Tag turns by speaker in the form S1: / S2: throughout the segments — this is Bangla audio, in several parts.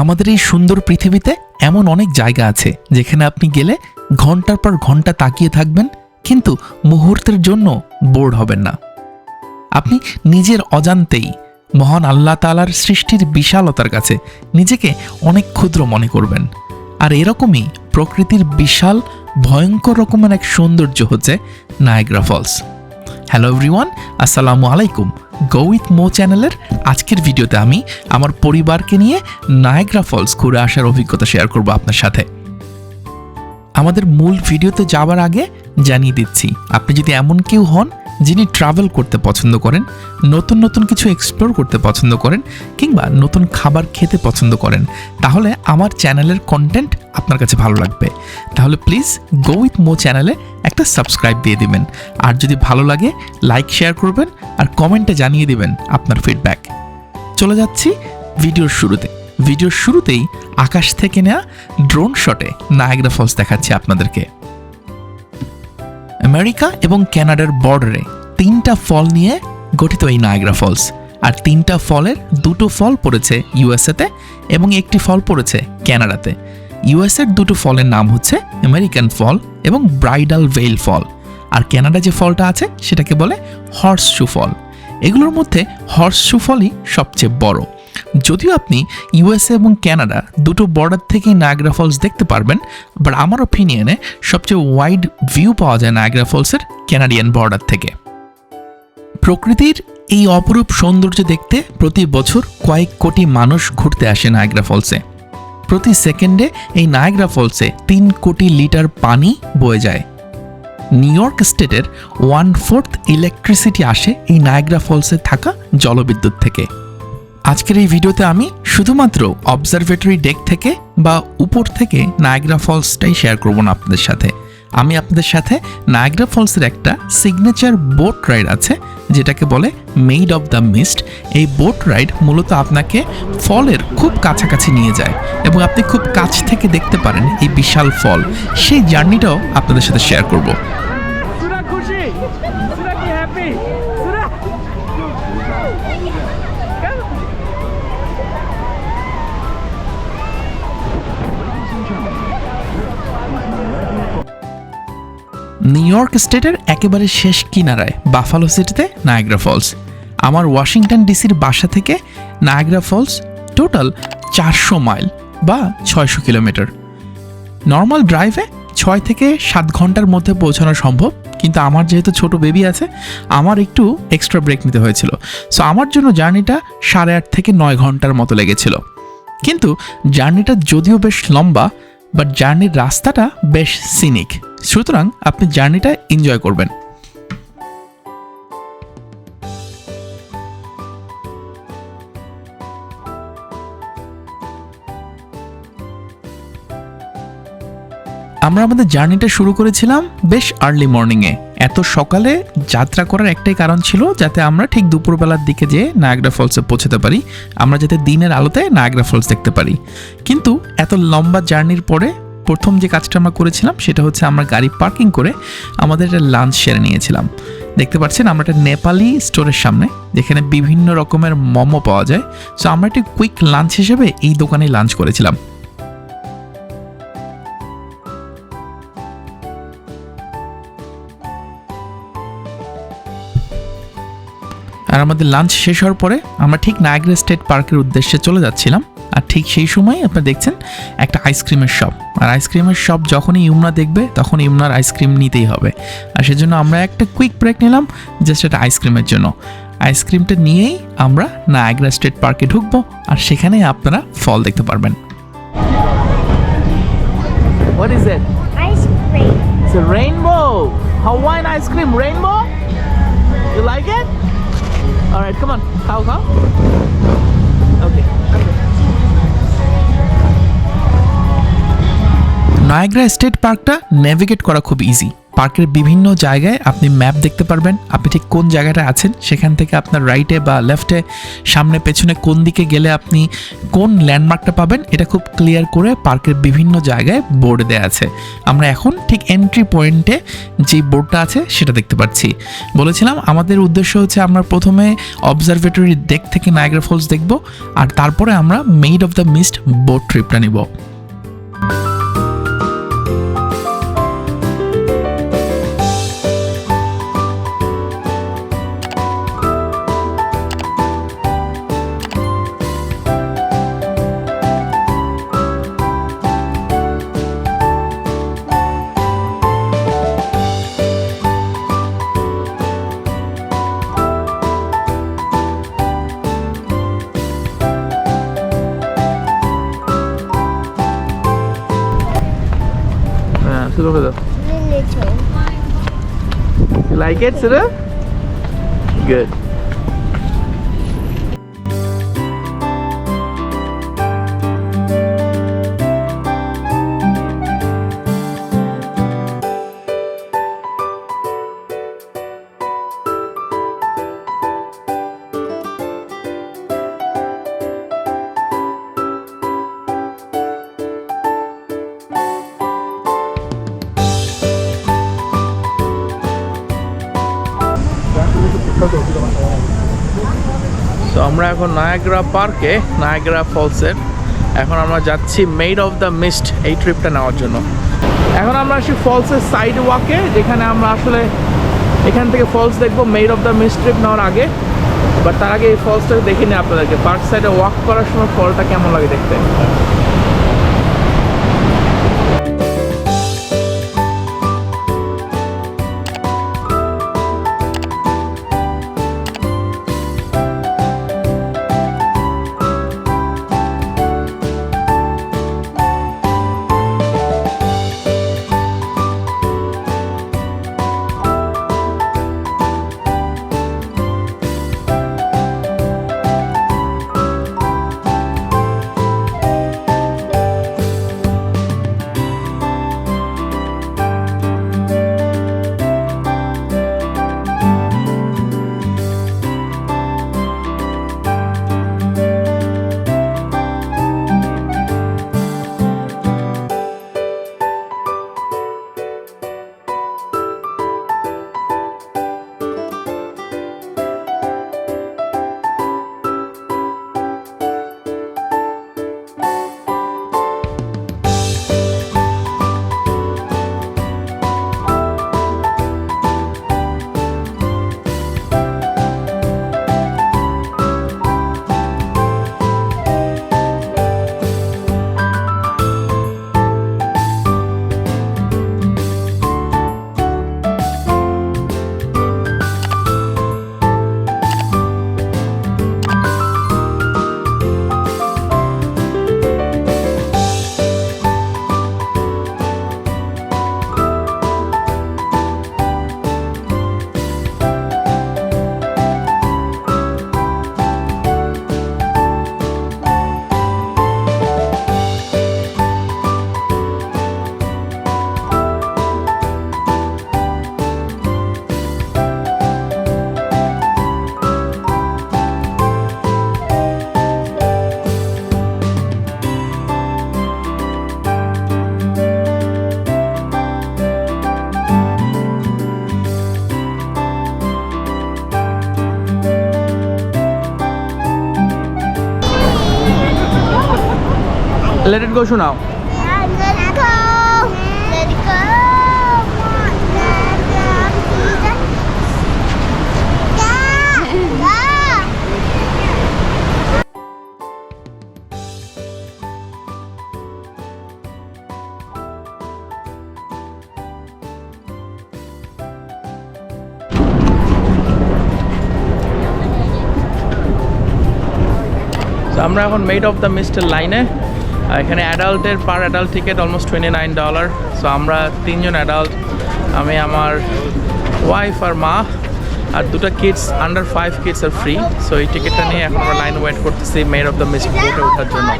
S1: আমাদের এই সুন্দর পৃথিবীতে এমন অনেক জায়গা আছে যেখানে আপনি গেলে ঘন্টার পর ঘন্টা তাকিয়ে থাকবেন, কিন্তু মুহূর্তের জন্য বোর্ড হবেন না। আপনি নিজের অজান্তেই মহান আল্লাহ তাআলার সৃষ্টির বিশালতার কাছে নিজেকে অনেক ক্ষুদ্র মনে করবেন। আর এরকমই প্রকৃতির বিশাল ভয়ঙ্কর রকমের এক সৌন্দর্য হচ্ছে নায়াগ্রা ফলস। হ্যালো এভরিওয়ান, আসসালামু আলাইকুম। গো উইথ মো চ্যানেলের আজকের ভিডিওতে আমি আমার পরিবারকে নিয়ে নায়াগ্রা ফলস ঘুরে আসার অভিজ্ঞতা শেয়ার করব আপনার সাথে। আমাদের মূল ভিডিওতে যাওয়ার আগে জানিয়ে দিচ্ছি, আপনি যদি এমন কেউ হন যিনি ট্রাভেল করতে পছন্দ করেন, নতুন নতুন কিছু এক্সপ্লোর করতে পছন্দ করেন, কিংবা নতুন খাবার খেতে পছন্দ করেন, তাহলে আমার চ্যানেলের কন্টেন্ট আপনার কাছে ভালো লাগবে। তাহলে প্লিজ গো উইথ মো চ্যানেলে একটা সাবস্ক্রাইব দিয়ে দিবেন। আর যদি ভালো লাগে লাইক শেয়ার করবেন আর কমেন্টে জানিয়ে দিবেন আপনার ফিডব্যাক। চলে যাচ্ছি ভিডিওর শুরুতে। ভিডিওর শুরুতেই আকাশ থেকে নেওয়া ড্রোন শটে নায়াগ্রা ফলস দেখাচ্ছি আপনাদেরকে। আমেরিকা এবং কানাডার বর্ডারে 3টা ফল নিয়ে গঠিত এই নায়াগ্রা ফলস। আর 3টা ফলের 2টো ফল পড়েছে ইউএসএতে এবং একটি ফল পড়েছে কানাডাতে। ইউএসএর 2টো ফলের নাম হচ্ছে আমেরিকান ফল এবং ব্রাইডাল ভেল ফল। আর কানাডা যে ফলটা আছে সেটাকে বলে হর্সশু ফল। এগুলোর মধ্যে হর্সশু ফলই সবচেয়ে বড়। যদিও আপনি ইউএসএ এবং কানাডা দুটো বর্ডার থেকেই নায়াগ্রা ফলস দেখতে পারবেন, বাট আমার ওপিনিয়নে সবচেয়ে ওয়াইড ভিউ পাওয়া যায় নায়াগ্রা ফলসের কানাডিয়ান বর্ডার থেকে। প্রকৃতির এই অপরূপ সৌন্দর্য দেখতে প্রতি বছর কয়েক কোটি মানুষ ঘুরতে আসে নায়াগ্রা ফলসে। প্রতি সেকেন্ডে এই নায়াগ্রা ফলসে 3 কোটি লিটার পানি বয়ে যায়। নিউ ইয়র্ক স্টেটের 1/4 ইলেকট্রিসিটি আসে এই নায়াগ্রা ফলসে থাকা জলবিদ্যুৎ থেকে। আজকের এই ভিডিওতে আমি শুধুমাত্র অবজারভেটরি ডেক থেকে বা উপর থেকে নায়াগ্রা ফলসটাই শেয়ার করব না আপনাদের সাথে। আমি আপনাদের সাথে নায়াগ্রা ফলসের একটা সিগনেচার বোট রাইড আছে যেটাকে বলে মেইড অফ দ্য মিস্ট। এই বোট রাইড মূলত আপনাকে ফলের খুব কাছাকাছি নিয়ে যায় এবং আপনি খুব কাছ থেকে দেখতে পারেন এই বিশাল ফল। সেই জার্নিটাও আপনাদের সাথে শেয়ার করব। নিউ ইয়র্ক স্টেটের একেবারে শেষ কিনারায় বাফালো সিটিতে নায়াগ্রা ফলস। আমার ওয়াশিংটন ডিসির বাসা থেকে নায়াগ্রা ফলস টোটাল 400 মাইল বা 600 কিলোমিটার। নর্মাল ড্রাইভে 6 থেকে 7 ঘন্টার মধ্যে পৌঁছানো সম্ভব, কিন্তু আমার যেহেতু ছোট বেবি আছে আমার একটু এক্সট্রা ব্রেক নিতে হয়েছিল। সো আমার জন্য জার্নিটা 8.5 থেকে 9 ঘন্টার মতো লেগেছিল। কিন্তু জার্নিটা যদিও বেশ লম্বা, বাট জার্নির রাস্তাটা বেশ সিনিক, সুতরাং আপনি জার্নিটা এনজয় করবেন। আমরা আমাদের জার্নিটা শুরু করেছিলাম বেশ আর্লি মর্নিংয়ে। এত সকালে যাত্রা করার একটাই কারণ ছিল যাতে আমরা ঠিক দুপুরবেলার দিকে যেয়ে নায়াগ্রা ফলসে পৌঁছাতে পারি, আমরা যাতে দিনের আলোতে নায়াগ্রা ফলস দেখতে পারি। কিন্তু এত লম্বা জার্নির পরে প্রথম যে কাজটা আমরা করেছিলাম সেটা হচ্ছে আমরা গাড়ি পার্কিং করে আমাদের একটা লাঞ্চ সেরে নিয়েছিলাম। দেখতে পাচ্ছেন আমরা একটা নেপালি স্টোরের সামনে, যেখানে বিভিন্ন রকমের মোমো পাওয়া যায়। সো আমরা একটা কুইক লাঞ্চ হিসেবে এই দোকানে লাঞ্চ করেছিলাম। আর আমাদের লাঞ্চ শেষ হওয়ার পরে আমরা ঠিক নায়াগ্রা স্টেট পার্কের উদ্দেশ্যে চলে যাচ্ছিলাম। আর ঠিক সেই সময় আপনারা দেখছেন একটা আইসক্রিমের শপ। আর আইসক্রিমের শপ যখনই ইউমনা দেখবে তখন ইউমনার আইসক্রিম নিতেই হবে। আর সেজন্য আমরা একটা কুইক ব্রেক নিলাম জাস্ট একটা আইসক্রিমের জন্য। আইসক্রিমটা নিয়েই আমরা নায়াগ্রা স্টেট পার্কে ঢুকবো আর সেখানেই আপনারা ফল দেখতে পারবেন। What is it?
S2: Ice cream.
S1: It's a rainbow. Hawaiian ice cream rainbow? You like it? All right, come on. Khao. Okay. Niagara state পার্কটা নেভিগেট করা খুব ইজি। পার্কের বিভিন্ন জায়গায় আপনি ম্যাপ দেখতে পারবেন, আপনি ঠিক কোন জায়গাটা আছেন, সেখান থেকে আপনার রাইটে বা লেফটে, সামনে পেছনে কোন দিকে গেলে আপনি কোন ল্যান্ডমার্কটা পাবেন, এটা খুব ক্লিয়ার করে পার্কের বিভিন্ন জায়গায় বোর্ড দেওয়া আছে। আমরা এখন ঠিক এন্ট্রি পয়েন্টে যে বোর্ডটা আছে সেটা দেখতে পাচ্ছি। বলেছিলাম আমাদের উদ্দেশ্য হচ্ছে আমরা প্রথমে অবজারভেটরি ডেক থেকে নায়াগ্রা ফলস দেখব, আর তারপরে আমরা Maid of the Mist boat ট্রিপটা নিব। Look at that.
S2: Little.
S1: You like it, Surah? Good. So আমরা এখন নায়াগ্রা পার্কে, নায়াগ্রা ফলসের, এখন আমরা যাচ্ছি মেড অফ দ্য মিস্ট এই ট্রিপটা নেওয়ার জন্য। এখন আমরা আসি ফলসের সাইড ওয়াকে, যেখানে আমরা আসলে এখান থেকে ফলস দেখবো made of the mist trip নেওয়ার আগে। বাট তার আগে এই ফলসটাকে দেখে নিই আপনাদেরকে, পার্ক সাইডে ওয়াক করার সময় ফলটা কেমন লাগে দেখতে। Let it go, Shunao.
S2: Let it go. Let it go.
S1: আমরা এখন মেড অফ দ্য মিস্টের লাইনে। এখানে অ্যাডাল্টের পার অ্যাডাল্ট টিকিট অলমোস্ট $29। সো আমরা 3 জন অ্যাডাল্ট, আমি আমার ওয়াইফ আর মা, আর 2টা কিডস আন্ডার 5 কিডস আর ফ্রি। সো এই টিকিটটা নিয়ে এখন আমরা লাইনে ওয়েট করতেছি মেড অফ দ্য মিস্ট বোটে ওঠার জন্য।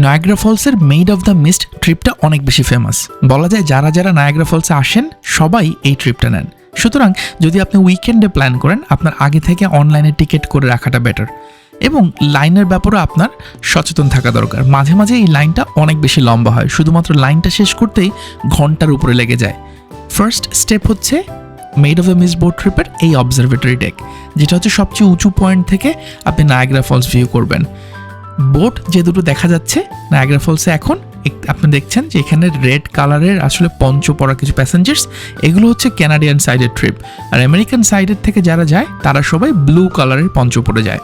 S1: নায়াগ্রা ফলসের মেড অফ দ্য মিস্ট ট্রিপটা অনেক বেশি ফেমাস। বলা যায় যারা যারা নায়াগ্রা ফলসে আসেন সবাই এই ট্রিপটা নেন। সুতরাং যদি আপনি উইকেন্ডে প্ল্যান করেন, আপনার আগে থেকে অনলাইনে টিকিট করে রাখাটা বেটার। এবং লাইনের ব্যাপারে আপনার সচেতন থাকা দরকার। মাঝে মাঝে এই লাইনটা অনেক বেশি লম্বা হয়, শুধুমাত্র লাইনটা শেষ করতেই ঘন্টার উপরে লেগে যায়। ফার্স্ট স্টেপ হচ্ছে made of the Mist boat ট্রিপের এই অবজারভেটরি ডেক, যেটা হচ্ছে সবচেয়ে উঁচু পয়েন্ট থেকে আপনি নায়াগ্রা ফলস ভিউ করবেন। বোট যে দুটো দেখা যাচ্ছে নায়াগ্রা ফলসে এখন, আপনি দেখছেন যে এখানে রেড কালারের আসলে পঞ্চ পরা কিছু প্যাসেঞ্জার্স, এগুলো হচ্ছে কানাডিয়ান সাইডের ট্রিপ। আর আমেরিকান সাইডের থেকে যারা যায় তারা সবাই ব্লু কালারের পঞ্চ পরে যায়।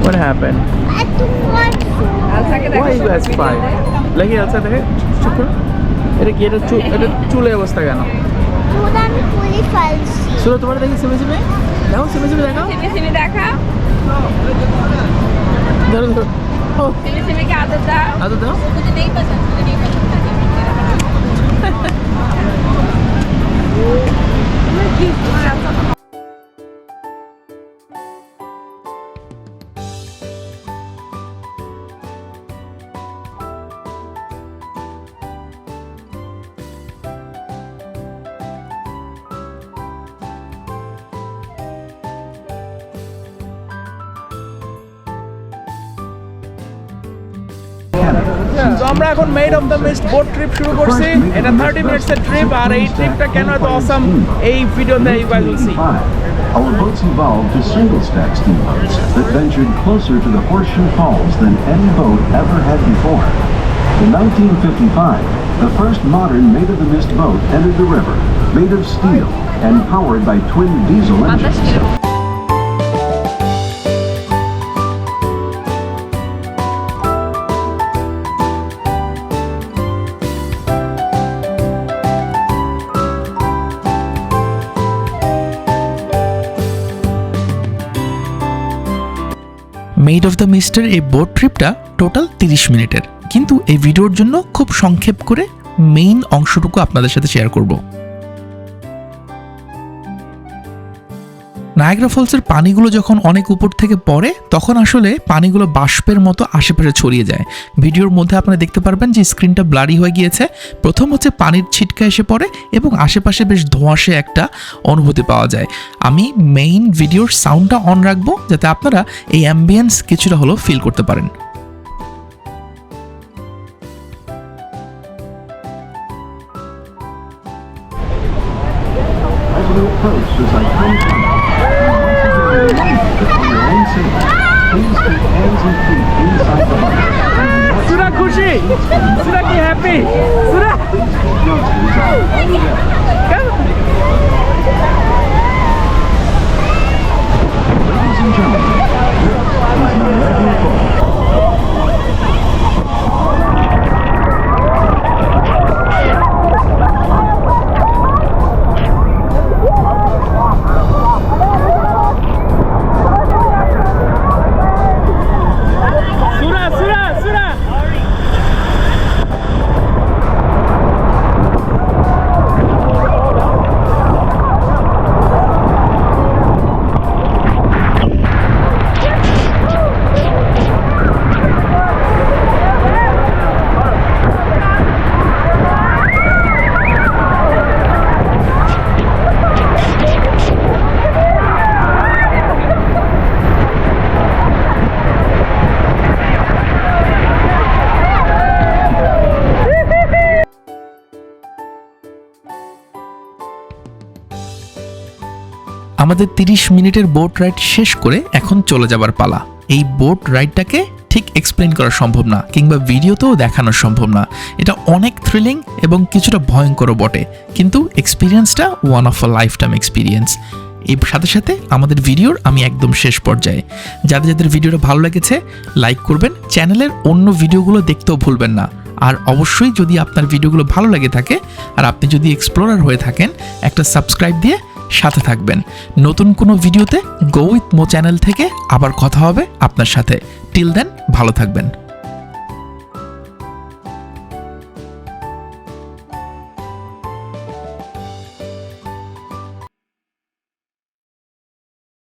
S1: What happened?
S2: I don't want to.
S1: Why you guys fight? Lagi আচ্ছা দেখে চুপ করো। এটা কি এটা চুলের অবস্থা কেন?
S2: Put on fully falsy.
S1: সুরা তোমার দেখি সিমে দেখো, সিমে দেখো,
S3: সিমি দেখা
S1: ধরো ধরো। ও
S3: সিমি কে আদত দাও
S1: আদর দাও।
S3: मुझे नहीं पसंद
S4: তো আমরা এখন made of the Mist boat trip শুরু করছি। এটা 30 মিনিটসের ট্রিপ, আর এই ট্রিপটা কেন এত অসাম এই ভিডিওতে you guys will see.
S5: Our boats evolved to single-stack steamboats that ventured closer to the Horseshoe Falls than any boat ever had before. In 1955, the first modern Maid of the Mist boat entered the river, made of steel and powered by twin diesel engines.
S1: Made of the মিস্টের এই বোট ট্রিপটা টোটাল 30 মিনিটের, কিন্তু এই ভিডিওর জন্য খুব সংক্ষেপ করে মেইন অংশটুকু আপনাদের সাথে শেয়ার করব। নায়াগ্রা ফলসের পানিগুলো যখন অনেক উপর থেকে পড়ে তখন আসলে পানিগুলো বাষ্পের মতো আশেপাশে ছড়িয়ে যায়। ভিডিওর মধ্যে আপনারা দেখতে পারবেন যে স্ক্রিনটা ব্লারি হয়ে গিয়েছে। প্রথম হচ্ছে পানির ছিটকা এসে পড়ে এবং আশেপাশে বেশ ধোঁয়াশে একটা অনুভূতি পাওয়া যায়। আমি মেইন ভিডিওর সাউন্ডটা অন রাখবো যাতে আপনারা এই অ্যাম্বিয়েন্স কিছুটা হলেও ফিল করতে পারেন।
S5: As we approach this iconic beach, we once again remind you that for your own safety, please keep hands and feet inside the boat.
S4: সুরা খুশি, সুরা কি হ্যাপি, সুরা
S5: Please keep youngsters out altogether. Ladies and gentlemen, this is Niagara Falls.
S4: সুরা সুরা সুরা
S1: আমাদের 30 মিনিটের বোট রাইড শেষ করে এখন চলে যাবার পালা। এই বোট রাইডটাকে ঠিক এক্সপ্লেন করা সম্ভব না, কিংবা ভিডিওতেও দেখানো সম্ভব না। এটা অনেক থ্রিলিং এবং কিছুটা ভয়ঙ্কর বটে, কিন্তু এক্সপিরিয়েন্সটা one of a life time experience. এই সাথে সাথে আমাদের ভিডিওর আমি একদম শেষ পর্যায়ে। যাদের যাদের ভিডিওটা ভালো লেগেছে লাইক করবেন, চ্যানেলের অন্য ভিডিওগুলো দেখতেও ভুলবেন না। আর অবশ্যই যদি আপনার ভিডিওগুলো ভালো লেগে থাকে আর আপনি যদি এক্সপ্লোরার হয়ে থাকেন, একটা সাবস্ক্রাইব দিয়ে সাথে থাকবেন। নতুন কোনো ভিডিওতে গো উইথ মো চ্যানেল থেকে আবার কথা হবে আপনার সাথে। টিল দেন ভালো থাকবেন।